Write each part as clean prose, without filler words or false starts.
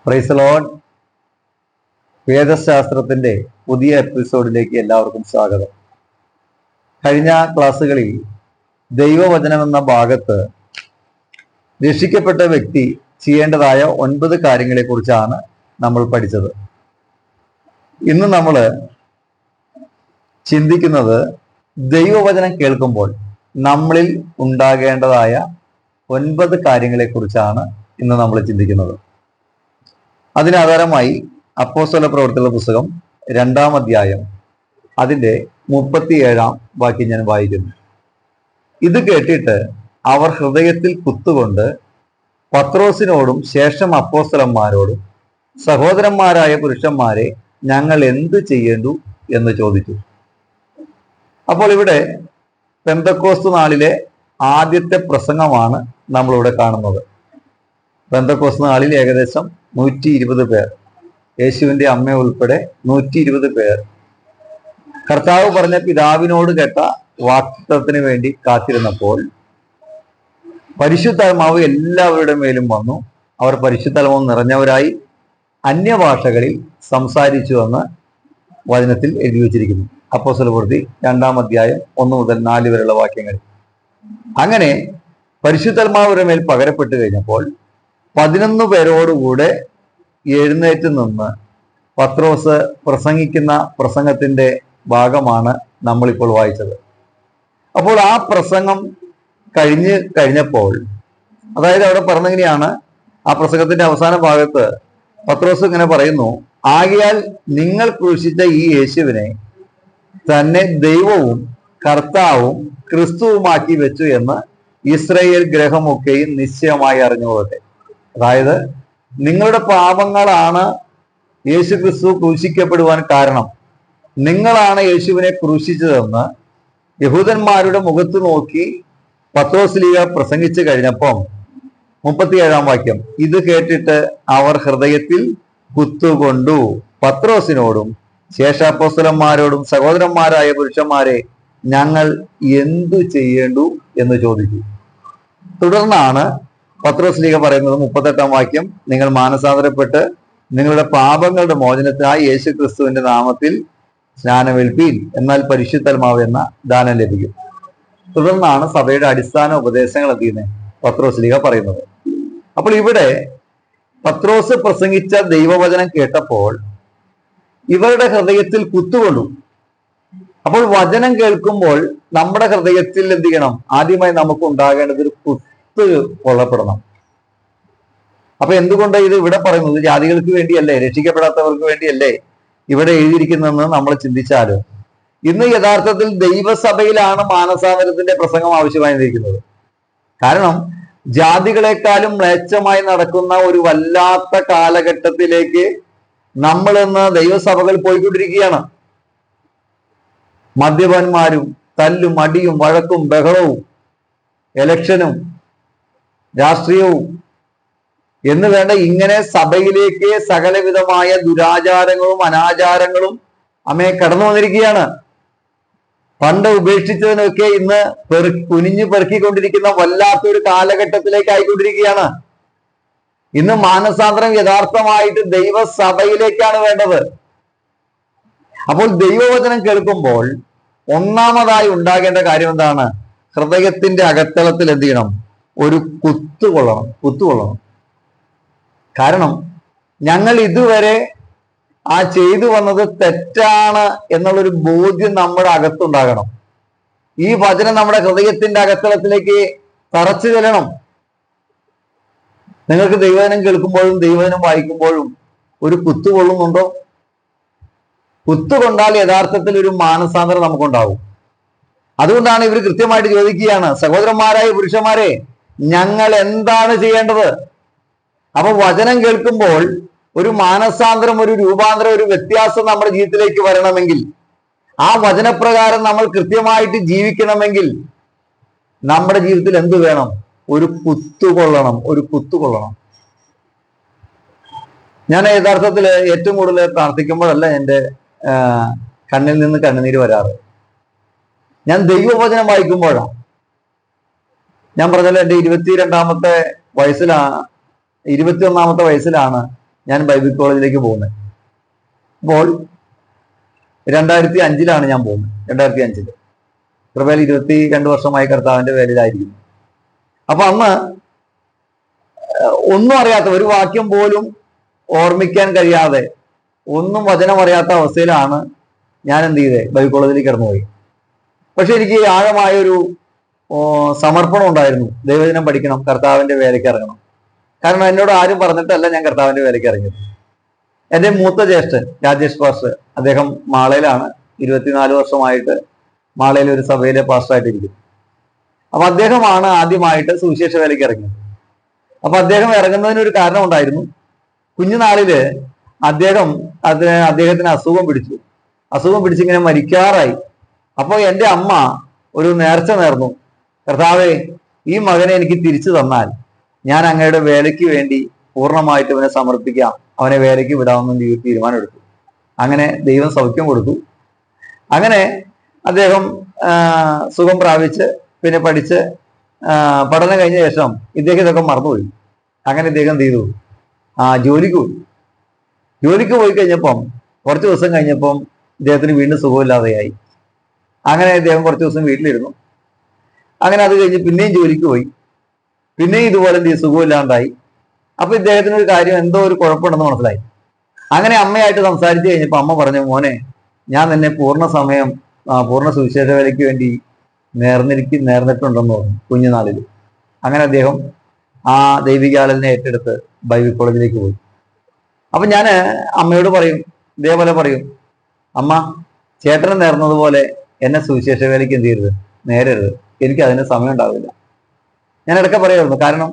Praise the Lord. വേദശാസ്ത്രത്തിന്റെ പുതിയ എപ്പിസോഡിലേക്ക് എല്ലാവർക്കും സ്വാഗതം. കഴിഞ്ഞ ക്ലാസ്സുകളിൽ ദൈവവചനം എന്ന ഭാഗത്ത് രക്ഷിക്കപ്പെട്ട വ്യക്തി ചെയ്യേണ്ടതായ 9 കാര്യങ്ങളെക്കുറിച്ചാണ് നമ്മൾ പഠിച്ചത്. ഇന്ന് നമ്മൾ ചിന്തിക്കുന്നത് ദൈവവചനം കേൾക്കുമ്പോൾ നമ്മളിൽ ഉണ്ടാകേണ്ടതായ 9 കാര്യങ്ങളെക്കുറിച്ചാണ് ഇന്ന് നമ്മൾ ചിന്തിക്കുന്നത്. അതിനാധാരമായി അപ്പോസ്തല പ്രവൃത്തികളുടെ പുസ്തകം 2-ാം അധ്യായം അതിൻ്റെ 37-ാം വാക്യം ഞാൻ വായിക്കുന്നു. ഇത് കേട്ടിട്ട് അവർ ഹൃദയത്തിൽ കുത്തുകൊണ്ട് പത്രോസിനോടും ശേഷം അപ്പോസ്തലന്മാരോടും, സഹോദരന്മാരായ പുരുഷന്മാരെ, ഞങ്ങൾ എന്ത് ചെയ്യേണ്ടു എന്ന് ചോദിച്ചു. അപ്പോൾ ഇവിടെ പെന്തക്കോസ്ത് നാളിലെ ആദ്യത്തെ പ്രസംഗമാണ് നമ്മളിവിടെ കാണുന്നത്. പെന്തക്കോസ്ത് നാളിൽ ഏകദേശം 120 പേർ, യേശുവിൻ്റെ അമ്മ ഉൾപ്പെടെ 120 പേർ കർത്താവ് പറഞ്ഞ പിതാവിനോട് കേട്ട വാഗ്ദത്തത്തിന് വേണ്ടി കാത്തിരുന്നപ്പോൾ പരിശുദ്ധാത്മാവ് എല്ലാവരുടെ മേലും വന്നു. അവർ പരിശുദ്ധാത്മാവ് നിറഞ്ഞവരായി അന്യഭാഷകളിൽ സംസാരിച്ചു എന്ന് വചനത്തിൽ എഴുതി വച്ചിരിക്കുന്നു. അപ്പോസ്തല പ്രവൃത്തി 2-ാം അധ്യായം 1 മുതൽ 4 വരെയുള്ള വാക്യങ്ങൾ. അങ്ങനെ പരിശുദ്ധാത്മാവരുടെ മേൽ പകരപ്പെട്ട് കഴിഞ്ഞപ്പോൾ 11 പേരോടുകൂടെ എഴുന്നേറ്റ് നിന്ന് പത്രോസ് പ്രസംഗിക്കുന്ന പ്രസംഗത്തിന്റെ ഭാഗമാണ് നമ്മളിപ്പോൾ വായിച്ചത്. അപ്പോൾ ആ പ്രസംഗം കഴിഞ്ഞപ്പോൾ, അതായത് അവിടെ പറഞ്ഞെങ്ങനെയാണ്, ആ പ്രസംഗത്തിന്റെ അവസാന ഭാഗത്ത് പത്രോസ് ഇങ്ങനെ പറയുന്നു: ആകയാൽ നിങ്ങൾ ക്രൂശിച്ച ഈ യേശുവിനെ തന്നെ ദൈവവും കർത്താവും ക്രിസ്തുവുമാക്കി വെച്ചു എന്ന് ഇസ്രായേൽ ഗ്രഹമൊക്കെയും നിശ്ചയമായി അറിഞ്ഞുകൊള്ളട്ടെ. അതായത് നിങ്ങളുടെ പാപങ്ങളാണ് യേശു ക്രിസ്തു ക്രൂശിക്കപ്പെടുവാൻ കാരണം. നിങ്ങളാണ് യേശുവിനെ ക്രൂശിച്ചതെന്ന് യഹൂദന്മാരുടെ മുഖത്ത് നോക്കി പത്രോസ്ലീഹ പ്രസംഗിച്ചു കഴിഞ്ഞപ്പം 37-ാം വാക്യം, ഇത് കേട്ടിട്ട് അവർ ഹൃദയത്തിൽ കുത്തുകൊണ്ടു പത്രോസിനോടും ശേഷാപ്പോസ്തലന്മാരോടും, സഹോദരന്മാരായ പുരുഷന്മാരെ, ഞങ്ങൾ എന്തു ചെയ്യേണ്ടു എന്ന് ചോദിച്ചു. തുടർന്നാണ് പത്രോസ്ലീഹ പറയുന്നത് 38-ാം വാക്യം, നിങ്ങൾ മാനസാന്തരപ്പെട്ട് നിങ്ങളുടെ പാപങ്ങളുടെ മോചനത്തിനായി യേശു ക്രിസ്തുവിന്റെ നാമത്തിൽ സ്നാനമേൽപ്പീൻ, എന്നാൽ പരിശുദ്ധാത്മാവ് എന്ന ദാനം ലഭിക്കും. തുടർന്നാണ് സഭയുടെ അടിസ്ഥാന ഉപദേശങ്ങൾ എന്ത് ചെയ്യുന്നത് പത്രോസ്ലീഹ പറയുന്നത്. അപ്പോൾ ഇവിടെ പത്രോസ് പ്രസംഗിച്ച ദൈവവചനം കേട്ടപ്പോൾ ഇവരുടെ ഹൃദയത്തിൽ കുത്തുകൊണ്ടു. അപ്പോൾ വചനം കേൾക്കുമ്പോൾ നമ്മുടെ ഹൃദയത്തിൽ എന്ത് ചെയ്യണം? ആദ്യമായി നമുക്ക് ഉണ്ടാകേണ്ടത് ഒരു കുത്ത് കൊള്ളപ്പെടണം. അപ്പൊ എന്തുകൊണ്ട് ഇത് ഇവിടെ പറയുന്നത്? ജാതികൾക്ക് വേണ്ടിയല്ലേ, രക്ഷിക്കപ്പെടാത്തവർക്ക് വേണ്ടിയല്ലേ ഇവിടെ എഴുതിയിരിക്കുന്നതെന്ന് നമ്മൾ ചിന്തിച്ചാലും ഇന്ന് യഥാർത്ഥത്തിൽ ദൈവസഭയിലാണ് മാനസാന്തരത്തിന്റെ പ്രസംഗം ആവശ്യമായിരിക്കുന്നത്. കാരണം ജാതികളെക്കാളും മ്ലേച്ഛമായി നടക്കുന്ന ഒരു വല്ലാത്ത കാലഘട്ടത്തിലേക്ക് നമ്മൾ ഇന്ന് ദൈവസഭകൾ പോയിക്കൊണ്ടിരിക്കുകയാണ്. മദ്യപന്മാരും തല്ലും അടിയും വഴക്കും ബഹളവും എലക്ഷനും രാഷ്ട്രീയവും എന്ന് വേണ്ട ഇങ്ങനെ സഭയിലേക്ക് സകലവിധമായ ദുരാചാരങ്ങളും അനാചാരങ്ങളും അമ്മയെ കടന്നു വന്നിരിക്കുകയാണ്. പണ്ട് ഉപേക്ഷിച്ചതിനൊക്കെ ഇന്ന് കുനിഞ്ഞു പെറുക്കിക്കൊണ്ടിരിക്കുന്ന വല്ലാത്തൊരു കാലഘട്ടത്തിലേക്ക് ആയിക്കൊണ്ടിരിക്കുകയാണ്. ഇന്ന് മാനസാന്തരം യഥാർത്ഥമായിട്ട് ദൈവസഭയിലേക്കാണ് വേണ്ടത്. അപ്പോൾ ദൈവവചനം കേൾക്കുമ്പോൾ ഒന്നാമതായി ഉണ്ടാകേണ്ട കാര്യം എന്താണ്? ഹൃദയത്തിന്റെ അകത്തളത്തിൽ എന്ത് ചെയ്യണം? ഒരു കുത്തുകൊള്ളണം. കാരണം ഞങ്ങൾ ഇതുവരെ ആ ചെയ്തു വന്നത് തെറ്റാണ് എന്നുള്ളൊരു ബോധ്യം നമ്മുടെ അകത്തുണ്ടാകണം. ഈ വചനം നമ്മുടെ ഹൃദയത്തിന്റെ അകത്തളത്തിലേക്ക് തറച്ചു ചെല്ലണം. നിങ്ങൾക്ക് ദൈവവചനം കേൾക്കുമ്പോഴും ദൈവവചനം വായിക്കുമ്പോഴും ഒരു കുത്തു കൊള്ളുന്നുണ്ടോ? കുത്തുകൊണ്ടാൽ യഥാർത്ഥത്തിൽ ഒരു മാനസാന്തരം നമുക്കുണ്ടാവും. അതുകൊണ്ടാണ് ഇവർ കൃത്യമായിട്ട് ചോദിക്കുകയാണ്: സഹോദരന്മാരായ പുരുഷന്മാരെ, ഞങ്ങൾ എന്താണ് ചെയ്യേണ്ടത്? അപ്പൊ വചനം കേൾക്കുമ്പോൾ ഒരു മാനസാന്തരം, ഒരു രൂപാന്തരം, ഒരു വ്യത്യാസം നമ്മുടെ ജീവിതത്തിലേക്ക് വരണമെങ്കിൽ, ആ വചനപ്രകാരം നമ്മൾ കൃത്യമായിട്ട് ജീവിക്കണമെങ്കിൽ നമ്മുടെ ജീവിതത്തിൽ എന്ത് വേണം? ഒരു കുത്തുകൊള്ളണം. ഞാൻ യഥാർത്ഥത്തിൽ ഏറ്റവും കൂടുതൽ പ്രാർത്ഥിക്കുമ്പോഴല്ല എൻ്റെ കണ്ണിൽ നിന്ന് കണ്ണുനീര് വരാറ്. ഞാൻ ദൈവവചനം വായിക്കുമ്പോഴാണ്. ഞാൻ പറഞ്ഞല്ലോ, എൻ്റെ 21-ാമത്തെ വയസ്സിലാണ് ഞാൻ ബൈബിൾ കോളേജിലേക്ക് പോകുന്നത്. അപ്പോൾ 2005 ഞാൻ പോകുന്നത്. 2005 കൃപയിൽ 22 വർഷമായി കർത്താവിന്റെ വേലയിലായിരിക്കുന്നു. അപ്പൊ അന്ന് ഒന്നും അറിയാത്ത, ഒരു വാക്യം പോലും ഓർമ്മിക്കാൻ കഴിയാതെ, ഒന്നും വചനം അറിയാത്ത അവസ്ഥയിലാണ് ഞാൻ എന്ത് ചെയ്തേ, ബൈബിൾ കോളേജിലേക്ക് കടന്നുപോയി. പക്ഷെ എനിക്ക് ആഴമായൊരു സമർപ്പണം ഉണ്ടായിരുന്നു. ദൈവവചനം പഠിക്കണം, കർത്താവിന്റെ വേലയ്ക്ക് ഇറങ്ങണം. കാരണം എന്നോട് ആരും പറഞ്ഞിട്ടല്ല ഞാൻ കർത്താവിന്റെ വേലയ്ക്ക് ഇറങ്ങിയത്. എൻ്റെ മൂത്ത ജ്യേഷ്ഠൻ രാജേഷ് പാസ്റ്റർ, അദ്ദേഹം മാളയിലാണ്, 24 വർഷമായിട്ട് മാളയിലെ ഒരു സഭയിലെ പാസ്റ്ററായിട്ടിരിക്കുന്നു. അപ്പൊ അദ്ദേഹമാണ് ആദ്യമായിട്ട് സുവിശേഷ വേലയ്ക്ക് ഇറങ്ങിയത്. അപ്പൊ അദ്ദേഹം ഇറങ്ങുന്നതിനൊരു കാരണം ഉണ്ടായിരുന്നു. കുഞ്ഞുനാളില് അദ്ദേഹത്തിന് അസുഖം പിടിച്ചിങ്ങനെ മരിക്കാറായി. അപ്പോൾ എൻ്റെ അമ്മ ഒരു നേർച്ച നേർന്നു, കർത്താവേ, ഈ മകനെ എനിക്ക് തിരിച്ചു തന്നാൽ ഞാൻ അങ്ങയുടെ വേലയ്ക്ക് വേണ്ടി പൂർണ്ണമായിട്ട് അവനെ സമർപ്പിക്കാം, അവനെ വേലയ്ക്ക് വിടാമെന്ന് തീരുമാനമെടുത്തു. അങ്ങനെ ദൈവം സൗഖ്യം കൊടുത്തു. അങ്ങനെ അദ്ദേഹം സുഖം പ്രാപിച്ച് പിന്നെ പഠിച്ച് പഠനം കഴിഞ്ഞ ശേഷം ഇദ്ദേഹം ഇതൊക്കെ മറന്നുപോയി. അങ്ങനെ ഇദ്ദേഹം എന്ത് ചെയ്തു, ജോലിക്ക് പോയി കഴിഞ്ഞപ്പം കുറച്ച് ദിവസം കഴിഞ്ഞപ്പം ഇദ്ദേഹത്തിന് വീണ്ടും സുഖമില്ലാതെയായി. അങ്ങനെ ഇദ്ദേഹം കുറച്ച് ദിവസം വീട്ടിലിരുന്നു. അങ്ങനെ അത് കഴിഞ്ഞ് പിന്നെയും ജോലിക്ക് പോയി. പിന്നെയും ഇതുപോലെ എന്ത് സുഖമില്ലാണ്ടായി. അപ്പൊ ഇദ്ദേഹത്തിന് ഒരു കാര്യം, എന്തോ ഒരു കുഴപ്പമുണ്ടെന്ന് മനസ്സിലായി. അങ്ങനെ അമ്മയായിട്ട് സംസാരിച്ചു കഴിഞ്ഞപ്പോൾ അമ്മ പറഞ്ഞു, മോനെ, ഞാൻ നിന്നെ പൂർണ്ണ സുവിശേഷ വേലയ്ക്ക് വേണ്ടി നേർന്നിട്ടുണ്ടെന്ന് പറഞ്ഞു കുഞ്ഞുനാളിൽ. അങ്ങനെ അദ്ദേഹം ആ ദൈവികാലനെ ഏറ്റെടുത്ത് ബൈബിൾ കോളേജിലേക്ക് പോയി. അപ്പൊ ഞാൻ അമ്മയോട് പറയും, ഇതേപോലെ പറയും, അമ്മ, ചേട്ടന് നേർന്നതുപോലെ എന്നെ സുവിശേഷ വേലയ്ക്ക് എന്ത് ചെയ്യരുത്, നേരരുത്, എനിക്ക് അതിന് സമയം ഉണ്ടാവില്ല. ഞാൻ ഇടയ്ക്ക് പറയായിരുന്നു. കാരണം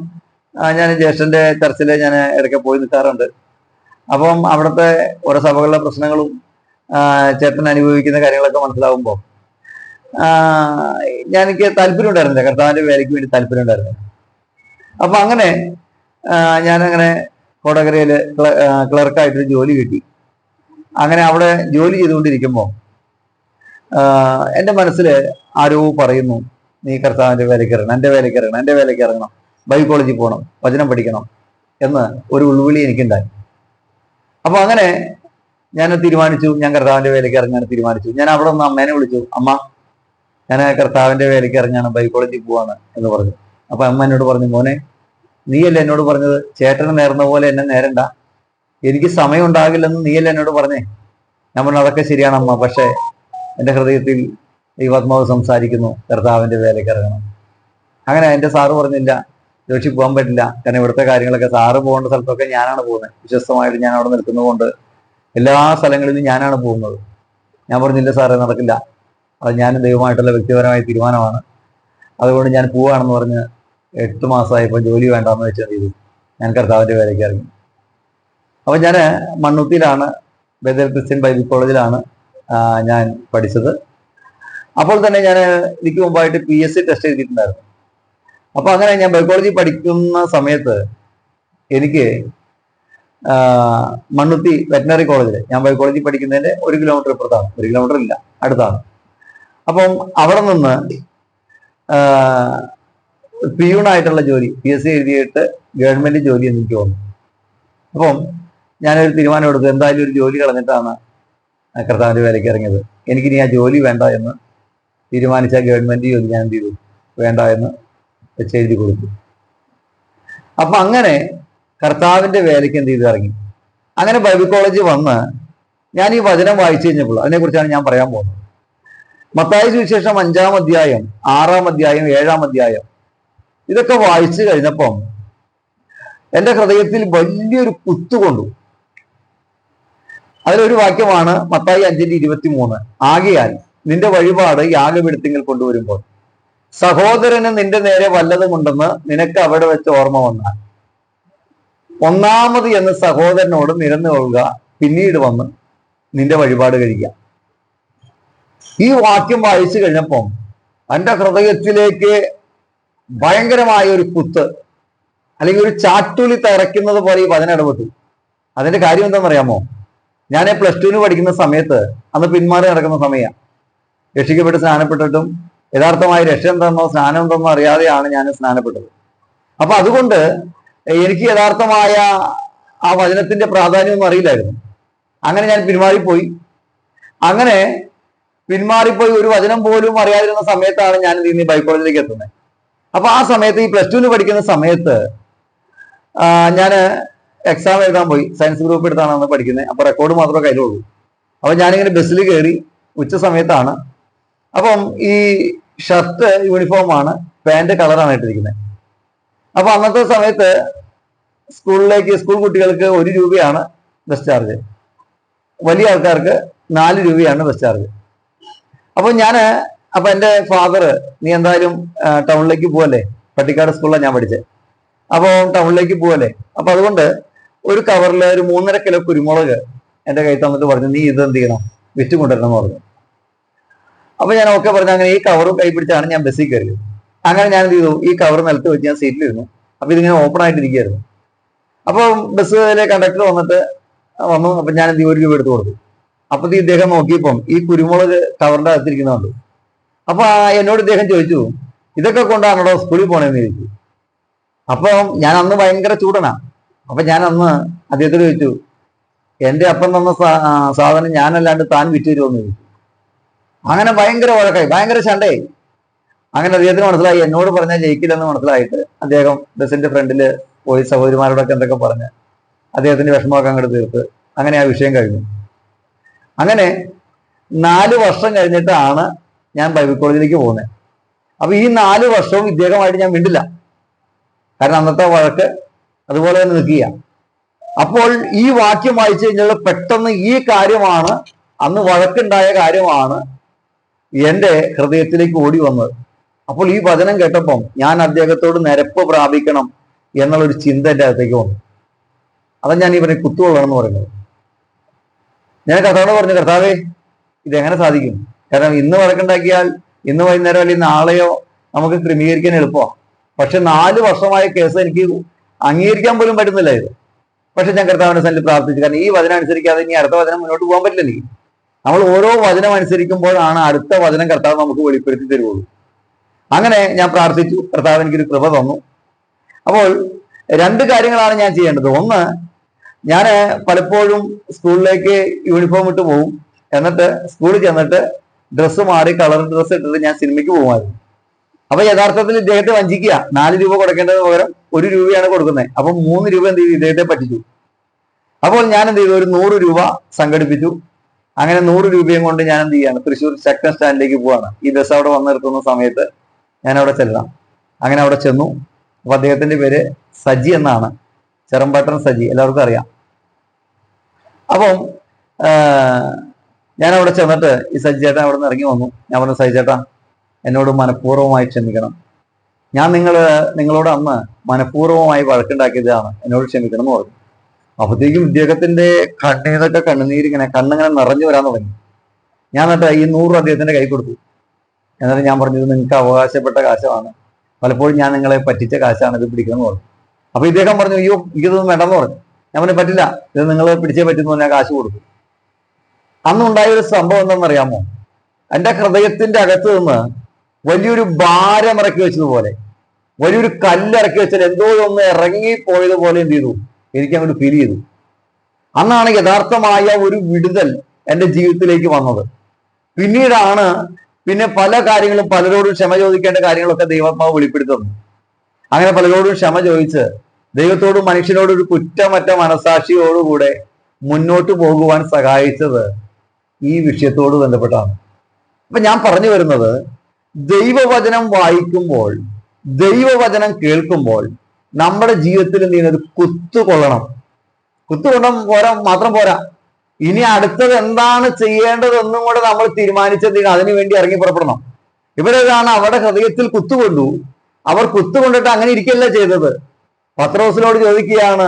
ഞാൻ ജ്യേഷ്ഠന്റെ ചർച്ചിൽ ഞാൻ ഇടയ്ക്ക് പോയി നിൽക്കാറുണ്ട്. അപ്പം അവിടുത്തെ ഓരോ സഭകളിലെ പ്രശ്നങ്ങളും ചേട്ടൻ അനുഭവിക്കുന്ന കാര്യങ്ങളൊക്കെ മനസ്സിലാവുമ്പോൾ എനിക്ക് താല്പര്യം ഉണ്ടായിരുന്നില്ല, കർത്താവിന്റെ വേലയ്ക്ക് വേണ്ടി താല്പര്യം ഉണ്ടായിരുന്നില്ല. അപ്പൊ അങ്ങനെ ഞാനങ്ങനെ കൊടകരയിൽ ക്ലർക്കായിട്ടൊരു ജോലി കിട്ടി. അങ്ങനെ അവിടെ ജോലി ചെയ്തുകൊണ്ടിരിക്കുമ്പോൾ എൻ്റെ മനസ്സിൽ ആരോ പറയുന്നു, നീ കർത്താവിന്റെ വേലയ്ക്ക് ഇറങ്ങണം, എൻ്റെ വേലയ്ക്ക് ഇറങ്ങണം, ബൈബിൾ കോളേജിൽ പോകണം, വചനം പഠിക്കണം എന്ന് ഒരു ഉൾവിളി എനിക്കുണ്ടായി. അപ്പൊ അങ്ങനെ ഞാൻ തീരുമാനിച്ചു, ഞാൻ കർത്താവിന്റെ വേലയ്ക്ക് ഇറങ്ങാൻ തീരുമാനിച്ചു. ഞാൻ അവിടെ നിന്ന് അമ്മേനെ വിളിച്ചു, അമ്മ, ഞാൻ കർത്താവിന്റെ വേലയ്ക്ക് ഇറങ്ങാണ്, ബൈബിൾ കോളേജിൽ പോവാണ് എന്ന് പറഞ്ഞു. അപ്പൊ അമ്മ എന്നോട് പറഞ്ഞു, മോനെ, നീയല്ലേ എന്നോട് പറഞ്ഞത് ചേട്ടന് നേർന്ന പോലെ എന്നെ നേരണ്ട, എനിക്ക് സമയം ഉണ്ടാകില്ലെന്ന് നീയല്ലേ എന്നോട് പറഞ്ഞേ. ഞാൻ പറഞ്ഞു, അതൊക്കെ ശരിയാണ് അമ്മ, പക്ഷെ എൻ്റെ ഹൃദയത്തിൽ ദൈവാത്മാവ് സംസാരിക്കുന്നു, കർത്താവിന്റെ വേലയ്ക്ക് ഇറങ്ങണം. അങ്ങനെ എൻ്റെ സാറ് പറഞ്ഞില്ല, ജോഷി പോകാൻ പറ്റില്ല, കാരണം ഇവിടുത്തെ കാര്യങ്ങളൊക്കെ സാറ് പോകേണ്ട സ്ഥലത്തൊക്കെ ഞാനാണ് പോകുന്നത്. വിശ്വസ്തമായിട്ട് ഞാൻ അവിടെ നിൽക്കുന്നതുകൊണ്ട് എല്ലാ സ്ഥലങ്ങളിലും ഞാനാണ് പോകുന്നത്. ഞാൻ പറഞ്ഞില്ല സാറേ, നടക്കില്ല, അത് ഞാൻ ദൈവമായിട്ടുള്ള വ്യക്തിപരമായ തീരുമാനമാണ്, അതുകൊണ്ട് ഞാൻ പോവുകയാണെന്ന് പറഞ്ഞ് 8 മാസമായപ്പോൾ ജോലി വേണ്ടാന്ന് വെച്ചാൽ ചെയ്തു, ഞാൻ കർത്താവിന്റെ വേലയ്ക്ക് ഇറങ്ങി. അപ്പൊ ഞാൻ മണ്ണുത്തിയിലാണ്, ബേതൽ ക്രിസ്ത്യൻ ബൈബിൾ കോളേജിലാണ് ഞാൻ പഠിച്ചത്. അപ്പോൾ തന്നെ ഞാൻ എനിക്ക് മുമ്പായിട്ട് PSC ടെസ്റ്റ് എഴുതിയിട്ടുണ്ടായിരുന്നു. അപ്പൊ അങ്ങനെ ഞാൻ ബൈബിൾ കോളേജിൽ പഠിക്കുന്ന സമയത്ത് എനിക്ക് മണ്ണുത്തി വെറ്റിനറി കോളേജിൽ, ഞാൻ ബൈബിൾ കോളേജിൽ പഠിക്കുന്നതിന്റെ 1 കിലോമീറ്റർ ഇപ്പുറത്താണ്, 1 കിലോമീറ്റർ ഇല്ല, അടുത്താണ്. അപ്പം അവിടെ നിന്ന് പിയൂണായിട്ടുള്ള ജോലി, PSC എഴുതിയിട്ട് ഗവൺമെന്റ് ജോലി എന്ന് എനിക്ക് തോന്നുന്നു. അപ്പം ഞാനൊരു തീരുമാനം എടുത്തു, എന്തായാലും ഒരു ജോലി കളഞ്ഞിട്ടാണ് കർത്താവിന്റെ വേലയ്ക്ക് ഇറങ്ങിയത്. എനിക്കിനി ആ ജോലി വേണ്ട എന്ന് തീരുമാനിച്ച ഗവൺമെന്റ് ജോലി ഞാൻ എന്ത് ചെയ്തു, വേണ്ട എന്ന് എഴുതി കൊടുത്തു. അപ്പൊ അങ്ങനെ കർത്താവിന്റെ വേലയ്ക്ക് എന്ത് ചെയ്ത് ഇറങ്ങി. അങ്ങനെ ബൈബിൾ കോളേജിൽ വന്ന് ഞാൻ ഈ വചനം വായിച്ചു കഴിഞ്ഞപ്പോൾ അതിനെക്കുറിച്ചാണ് ഞാൻ പറയാൻ പോകുന്നത്. മത്തായി സുവിശേഷം 5-ാം അധ്യായം, 6-ാം അധ്യായം, 7-ാം അധ്യായം ഇതൊക്കെ വായിച്ചു കഴിഞ്ഞപ്പം എൻ്റെ ഹൃദയത്തിൽ വലിയൊരു കുത്തുകൊണ്ടു. അതിലൊരു വാക്യമാണ് മത്തായി 5:23. ആകയാൽ നിന്റെ വഴിപാട് യാഗപീഠത്തിങ്കൽ കൊണ്ടുവരുമ്പോൾ സഹോദരന് നിന്റെ നേരെ വല്ലതുമുണ്ടെന്ന് നിനക്ക് അവിടെ വെച്ച് ഓർമ്മ വന്നാൽ ഒന്നാമത് എന്ന് സഹോദരനോട് നിരന്നു കൊള്ളുക, പിന്നീട് വന്ന് നിന്റെ വഴിപാട് കഴിക്കുക. ഈ വാക്യം വായിച്ചു കഴിഞ്ഞപ്പം എൻ്റെ ഹൃദയത്തിലേക്ക് ഭയങ്കരമായ ഒരു കുത്ത്, അല്ലെങ്കിൽ ഒരു ചാട്ടുളി തറയ്ക്കുന്നത് പോലെ ഈ വചനം ഇടപെട്ടു. അതിന്റെ കാര്യം എന്താണെന്നറിയാമോ? ഞാൻ +2 പഠിക്കുന്ന സമയത്ത്, അന്ന് പിന്മാറി നടക്കുന്ന സമയമാണ്, രക്ഷിക്കപ്പെട്ട് സ്നാനപ്പെട്ടിട്ടും യഥാർത്ഥമായ രക്ഷ എന്തെന്നോ സ്നാനം എന്തെന്നോ അറിയാതെയാണ് ഞാൻ സ്നാനപ്പെട്ടത്. അപ്പൊ അതുകൊണ്ട് എനിക്ക് യഥാർത്ഥമായ ആ വചനത്തിന്റെ പ്രാധാന്യമൊന്നും അറിയില്ലായിരുന്നു. അങ്ങനെ ഞാൻ പിന്മാറിപ്പോയി. അങ്ങനെ പിന്മാറിപ്പോയി ഒരു വചനം പോലും അറിയാതിരുന്ന സമയത്താണ് ഞാൻ ഇന്ന് ബൈബിൾ കോളേജിലേക്ക് എത്തുന്നത്. അപ്പൊ ആ സമയത്ത് ഈ +2 പഠിക്കുന്ന സമയത്ത് ഞാൻ എക്സാം എഴുതാൻ പോയി. സയൻസ് ഗ്രൂപ്പ് എടുത്താണ് അന്ന് പഠിക്കുന്നത്. അപ്പൊ റെക്കോർഡ് മാത്രമേ കയ്യിലുള്ളൂ. അപ്പൊ ഞാനിങ്ങനെ ബസ്സിൽ കയറി, ഉച്ച സമയത്താണ്. അപ്പം ഈ ഷർട്ട് യൂണിഫോമാണ്, പാന്റ് കളറാണ് ഇട്ടിരിക്കുന്നത്. അപ്പൊ അന്നത്തെ സമയത്ത് സ്കൂൾ കുട്ടികൾക്ക് 1 രൂപയാണ് ബസ് ചാർജ്, വലിയ ആൾക്കാർക്ക് 4 രൂപയാണ് ബസ് ചാർജ്. അപ്പൊ എൻ്റെ ഫാദർ, നീ എന്തായാലും ടൗണിലേക്ക് പോവല്ലേ, പട്ടിക്കാട് സ്കൂളിലാണ് ഞാൻ പഠിച്ചത്. അപ്പോൾ ടൗണിലേക്ക് പോവല്ലേ, അപ്പൊ അതുകൊണ്ട് ഒരു കവറിൽ ഒരു 3.5 കിലോ കുരുമുളക് എൻ്റെ കയ്യിൽ തന്നിട്ട് പറഞ്ഞു, നീ ഇത് എന്ത് ചെയ്യണം, വിറ്റ് കൊണ്ടുവരണം എന്ന് പറഞ്ഞു. അപ്പൊ ഞാൻ ഓക്കെ പറഞ്ഞു. അങ്ങനെ ഈ കവറും കൈ പിടിച്ചാണ് ഞാൻ ബസ്സിൽ കയറിയത്. അങ്ങനെ ഞാൻ എന്ത് ചെയ്തു, ഈ കവർ നിലത്ത് വെച്ച് ഞാൻ സീറ്റിലിരുന്നു. അപ്പൊ ഇതിങ്ങനെ ഓപ്പൺ ആയിട്ടിരിക്കുകയായിരുന്നു. അപ്പൊ ബസ്സിലെ കണ്ടക്ടർ വന്നു. അപ്പൊ ഞാൻ എന്ത് 1 രൂപ എടുത്തു കൊടുത്തു. അപ്പൊ ഇദ്ദേഹം നോക്കിയപ്പം ഈ കുരുമുളക് കവറിന്റെ അകത്തിരിക്കുന്നുണ്ട്. അപ്പൊ എന്നോട് ഇദ്ദേഹം ചോദിച്ചു, ഇതൊക്കെ കൊണ്ടാണോ സ്കൂളിൽ പോണേന്ന് ചോദിച്ചു. അപ്പൊ ഞാൻ അന്ന് ഭയങ്കര ചൂടനാ. അപ്പൊ ഞാൻ അന്ന് അദ്ദേഹത്തോട് ചോദിച്ചു, എന്റെ അപ്പം തന്ന സാധനം ഞാനല്ലാണ്ട് താൻ വിറ്റ് തരുമെന്ന് ചോദിച്ചു. അങ്ങനെ ഭയങ്കര വഴക്കായി, ഭയങ്കര ശണ്ടയായി. അങ്ങനെ അദ്ദേഹത്തിന് മനസ്സിലായി എന്നോട് പറഞ്ഞാൽ ജയിക്കില്ലെന്ന് മനസ്സിലായിട്ട് അദ്ദേഹം ബസിന്റെ ഫ്രണ്ടില് പോയി സഹോദരിമാരോടൊക്കെ എന്തൊക്കെ പറഞ്ഞ് അദ്ദേഹത്തിന്റെ വിഷമമൊക്കെ അങ്ങോട്ട് തീർത്ത് അങ്ങനെ ആ വിഷയം കഴിഞ്ഞു. അങ്ങനെ 4 വർഷം കഴിഞ്ഞിട്ടാണ് ഞാൻ ബൈബിൾ കോളേജിലേക്ക് പോകുന്നത്. അപ്പൊ ഈ 4 വർഷവും ഇദ്ദേഹമായിട്ട് ഞാൻ മിണ്ടില്ല. കാരണം അന്നത്തെ വഴക്ക് അതുപോലെ തന്നെ നിൽക്കുക. അപ്പോൾ ഈ വാക്യം വായിച്ചു കഴിഞ്ഞാൽ പെട്ടെന്ന് ഈ കാര്യമാണ്, അന്ന് വഴക്കുണ്ടായ കാര്യമാണ് എൻ്റെ ഹൃദയത്തിലേക്ക് ഓടി വന്നത്. അപ്പോൾ ഈ വചനം കേട്ടപ്പം ഞാൻ അദ്ദേഹത്തോട് നിരപ്പ് പ്രാപിക്കണം എന്നുള്ളൊരു ചിന്ത എൻ്റെ അകത്തേക്ക് വന്നു. അതാ ഞാൻ ഇവനെ കുത്തുകൊള്ളണമെന്ന് പറയുന്നത്. ഞാൻ കർത്താവിനോട് പറഞ്ഞു, കർത്താവേ, ഇതെങ്ങനെ സാധിക്കും? കാരണം ഇന്ന് വഴക്കുണ്ടാക്കിയാൽ ഇന്ന് വൈകുന്നേരം അല്ലെങ്കിൽ നാളെയോ നമുക്ക് ക്രമീകരിക്കാൻ എളുപ്പമാണ്. പക്ഷെ 4 വർഷമായ കേസ് എനിക്ക് അംഗീകരിക്കാൻ പോലും പറ്റുന്നില്ല ഇത്. പക്ഷെ ഞാൻ കർത്താവിന്റെ സന്നിധിയിൽ പ്രാർത്ഥിച്ചു. കാരണം ഈ വചനം അനുസരിക്കാതെ ഇനി അടുത്ത വചനം മുന്നോട്ട് പോകാൻ പറ്റില്ല എനിക്ക്. നമ്മൾ ഓരോ വചനം അനുസരിക്കുമ്പോഴാണ് അടുത്ത വചനം കർത്താവ് നമുക്ക് വെളിപ്പെടുത്തി തരുള്ളൂ. അങ്ങനെ ഞാൻ പ്രാർത്ഥിച്ചു. കർത്താവ് എനിക്കൊരു കൃപ തന്നു. അപ്പോൾ 2 കാര്യങ്ങളാണ് ഞാൻ ചെയ്യേണ്ടത്. ഒന്ന്, ഞാൻ പലപ്പോഴും സ്കൂളിലേക്ക് യൂണിഫോം ഇട്ട് പോകും. എന്നിട്ട് സ്കൂളിൽ ചെന്നിട്ട് ഡ്രസ്സ് മാറി കളർ ഡ്രസ്സ് ഇട്ടിട്ട് ഞാൻ സിനിമയ്ക്ക് പോകുമായിരുന്നു. അപ്പൊ യഥാർത്ഥത്തിൽ ഇദ്ദേഹത്തെ വഞ്ചിക്കുക. 4 രൂപ കൊടുക്കേണ്ടതിന് പകരം 1 രൂപയാണ് കൊടുക്കുന്നത്. അപ്പൊ 3 രൂപ എന്ത് ചെയ്തു, ഇദ്ദേഹത്തെ പറ്റിച്ചു. അപ്പോൾ ഞാൻ എന്ത് ചെയ്തു, ഒരു 100 രൂപ സംഘടിപ്പിച്ചു. അങ്ങനെ 100 രൂപയും കൊണ്ട് ഞാൻ എന്ത് ചെയ്യാണ്, തൃശ്ശൂർ സെക്കൻഡ് സ്റ്റാൻഡിലേക്ക് പോവാണ്. ഈ ബസ് അവിടെ വന്ന് നിർത്തുന്ന സമയത്ത് ഞാൻ അവിടെ ചെല്ലണം. അങ്ങനെ അവിടെ ചെന്നു. അപ്പൊ അദ്ദേഹത്തിന്റെ പേര് സജി എന്നാണ്, ചെറമ്പാട്ടൻ സജി, എല്ലാവർക്കും അറിയാം. അപ്പം ഞാൻ അവിടെ ചെന്നിട്ട് ഈ സജി ചേട്ടൻ അവിടെ നിന്ന് ഇറങ്ങി വന്നു. ഞാൻ പറഞ്ഞു, സജി ചേട്ടാ, എന്നോട് മനഃപൂർവ്വമായി ക്ഷമിക്കണം. ഞാൻ നിങ്ങളോട് അന്ന് മനഃപൂർവ്വമായി വഴക്കുണ്ടാക്കിയതാണ്, എന്നോട് ക്ഷമിക്കണം എന്ന് പറഞ്ഞു. അപ്പോഴത്തേക്കും ഇദ്ദേഹത്തിന്റെ കണ്ണുനീരിങ്ങനെ കണ്ണിങ്ങനെ നിറഞ്ഞു വരാൻ തുടങ്ങി. ഞാൻ എന്നിട്ട് ഈ 100 അദ്ദേഹത്തിന്റെ കൈ കൊടുത്തു. എന്നിട്ട് ഞാൻ പറഞ്ഞത് നിങ്ങൾക്ക് അവകാശപ്പെട്ട കാശാണ്, പലപ്പോഴും ഞാൻ നിങ്ങളെ പറ്റിച്ച കാശാണ്, ഇത് പിടിക്കണമെന്ന് പറഞ്ഞു. അപ്പൊ ഇദ്ദേഹം പറഞ്ഞു, അയ്യോ എനിക്കിതൊന്നും വേണ്ടെന്ന് പറഞ്ഞു. ഞാൻ പറഞ്ഞു, പറ്റില്ല, ഇത് നിങ്ങൾ പിടിച്ചേ പറ്റുന്നു പറഞ്ഞാൽ കാശ് കൊടുത്തു. അന്നുണ്ടായ ഒരു സംഭവം എന്താണെന്നറിയാമോ? എൻ്റെ ഹൃദയത്തിന്റെ അകത്ത് നിന്ന് വലിയൊരു ഭാരം ഇറക്കി വെച്ചതുപോലെ, വലിയൊരു കല്ലിറക്കി വെച്ചാൽ എന്തോ ഒന്ന് ഇറങ്ങിപ്പോയതുപോലെ എന്ത് ചെയ്തു, എനിക്ക് അങ്ങോട്ട് ഫീൽ ചെയ്തു. അന്നാണ് യഥാർത്ഥമായ ഒരു വിടുതൽ എൻ്റെ ജീവിതത്തിലേക്ക് വന്നത്. പിന്നീടാണ് പിന്നെ പല കാര്യങ്ങളും, പലരോടും ക്ഷമ ചോദിക്കേണ്ട കാര്യങ്ങളൊക്കെ ദൈവാത്മാവ് വെളിപ്പെടുത്തുന്നു. അങ്ങനെ പലരോടും ക്ഷമ ചോദിച്ച് ദൈവത്തോടും മനുഷ്യനോടും ഒരു കുറ്റമറ്റ മനസാക്ഷിയോടുകൂടെ മുന്നോട്ട് പോകുവാൻ സഹായിച്ചത് ഈ വിഷയത്തോട് ബന്ധപ്പെട്ടാണ്. അപ്പൊ ഞാൻ പറഞ്ഞു വരുന്നത്, ദൈവവചനം വായിക്കുമ്പോൾ, ദൈവവചനം കേൾക്കുമ്പോൾ നമ്മുടെ ജീവിതത്തിൽ എന്ത് ചെയ്യുന്നത്, കുത്തുകൊള്ളണം. കുത്തുകൊണ്ടാൽ മാത്രം പോരാ, ഇനി അടുത്തത് എന്താണ് ചെയ്യേണ്ടതെന്നും കൂടെ നമ്മൾ തീരുമാനിച്ചെന്തിനാ അതിനു വേണ്ടി ഇറങ്ങി പുറപ്പെടണം. ഇവരേതാണ് അവരുടെ ഹൃദയത്തിൽ കുത്തുകൊണ്ടു. അവർ കുത്തുകൊണ്ടിട്ട് അങ്ങനെ ഇരിക്കല്ല ചെയ്തത്. പത്രോസിനോട് ചോദിക്കുകയാണ്,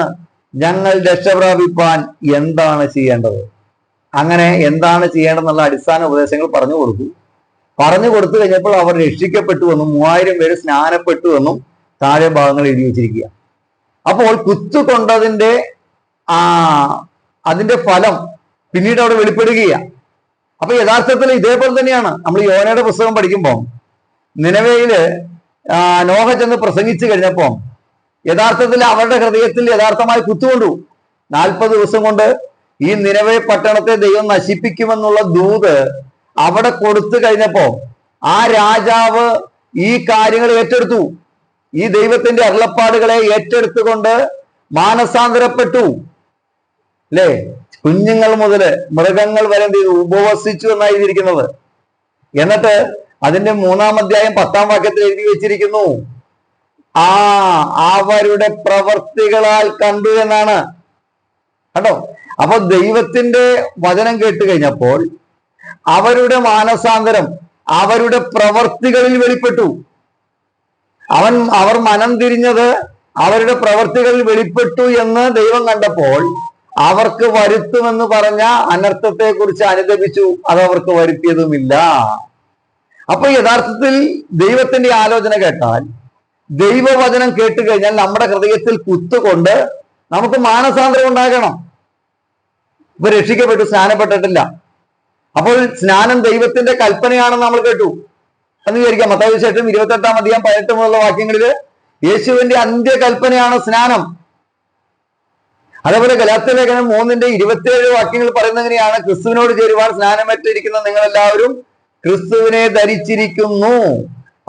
ഞങ്ങൾ രക്ഷപ്രാപിപ്പാൻ എന്താണ് ചെയ്യേണ്ടത്? അങ്ങനെ എന്താണ് ചെയ്യേണ്ടതെന്നുള്ള അടിസ്ഥാന ഉപദേശങ്ങൾ പറഞ്ഞു കൊടുത്തു. പറഞ്ഞു കൊടുത്തു കഴിഞ്ഞപ്പോൾ അവർ രക്ഷിക്കപ്പെട്ടുവെന്നും 3000 പേര് സ്നാനപ്പെട്ടുവെന്നും താഴെ ഭാഗങ്ങൾ എഴുതി വെച്ചിരിക്കുക. അപ്പോൾ കുത്തുകൊണ്ടതിന്റെ അതിന്റെ ഫലം പിന്നീട് അവിടെ വെളിപ്പെടുകയാണ്. അപ്പൊ യഥാർത്ഥത്തിൽ ഇതേപോലെ തന്നെയാണ് നമ്മൾ യോനയുടെ പുസ്തകം പഠിക്കുമ്പോൾ, നിനവേയില് നോഹ ചെന്ന് പ്രസംഗിച്ചു കഴിഞ്ഞപ്പോൾ യഥാർത്ഥത്തിൽ അവരുടെ ഹൃദയത്തിൽ യഥാർത്ഥമായി കുത്തുകൊണ്ടു. 40 ദിവസം കൊണ്ട് ഈ നിനവെ പട്ടണത്തെ ദൈവം നശിപ്പിക്കുമെന്നുള്ള ദൂത് അവിടെ കൊടുത്തു കഴിഞ്ഞപ്പോ ആ രാജാവ് ഈ കാര്യങ്ങൾ ഏറ്റെടുത്തു. ഈ ദൈവത്തിന്റെ അരുളപ്പാടുകളെ ഏറ്റെടുത്തുകൊണ്ട് മാനസാന്തരപ്പെട്ടു. അല്ലേ? കുഞ്ഞുങ്ങൾ മുതല് മൃഗങ്ങൾ വരെ എന്ത് ചെയ്തു? ഉപവസിച്ചു എന്നായിരിക്കുന്നത്. എന്നിട്ട് അതിന്റെ 3-ാം അധ്യായം 10-ാം വാക്യത്തിൽ എഴുതി വെച്ചിരിക്കുന്നു, അവരുടെ പ്രവർത്തികളാൽ കണ്ടു എന്നാണ്. കേട്ടോ? അപ്പൊ ദൈവത്തിന്റെ വചനം കേട്ട് കഴിഞ്ഞപ്പോൾ അവരുടെ മാനസാന്തരം അവരുടെ പ്രവർത്തികളിൽ വെളിപ്പെട്ടു. അവർ മനം തിരിഞ്ഞത് അവരുടെ പ്രവർത്തികളിൽ വെളിപ്പെട്ടു എന്ന് ദൈവം കണ്ടപ്പോൾ അവർക്ക് വരുത്തുമെന്ന് പറഞ്ഞ അനർത്ഥത്തെ കുറിച്ച് അനുദപിച്ചു. അത് അവർക്ക് വരുത്തിയതുമില്ല. അപ്പൊ യഥാർത്ഥത്തിൽ ദൈവത്തിന്റെ ആലോചന കേട്ടാൽ, ദൈവവചനം കേട്ട് കഴിഞ്ഞാൽ നമ്മുടെ ഹൃദയത്തിൽ കുത്തുകൊണ്ട് നമുക്ക് മാനസാന്തരം ഉണ്ടാകണം. ഇപ്പൊ രക്ഷിക്കപ്പെട്ടു, സ്നാനപ്പെട്ടിട്ടില്ല. അപ്പോൾ സ്നാനം ദൈവത്തിന്റെ കൽപ്പനയാണെന്ന് നമ്മൾ കേട്ടു എന്ന് വിചാരിക്കാം. മത്തായി സുവിശേഷം 28-ാം അധ്യായം 18 മുതലുള്ള വാക്യങ്ങളിൽ യേശുവിന്റെ അന്ത്യകൽപ്പനയാണ് സ്നാനം. അതേപോലെ ഗലാത്യ ലേഖനം 3-ന്റെ 27 വാക്യങ്ങൾ പറയുന്നത് എങ്ങനെയാണ്? ക്രിസ്തുവിനോട് ചേരുവാൻ സ്നാനമേറ്റിരിക്കുന്ന നിങ്ങളെല്ലാവരും ക്രിസ്തുവിനെ ധരിച്ചിരിക്കുന്നു.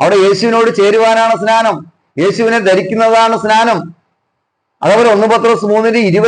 അവിടെ യേശുവിനോട് ചേരുവാനാണ് സ്നാനം, യേശുവിനെ ധരിക്കുന്നതാണ് സ്നാനം. അതേപോലെ 1 പത്രോസ് 3-ന്റെ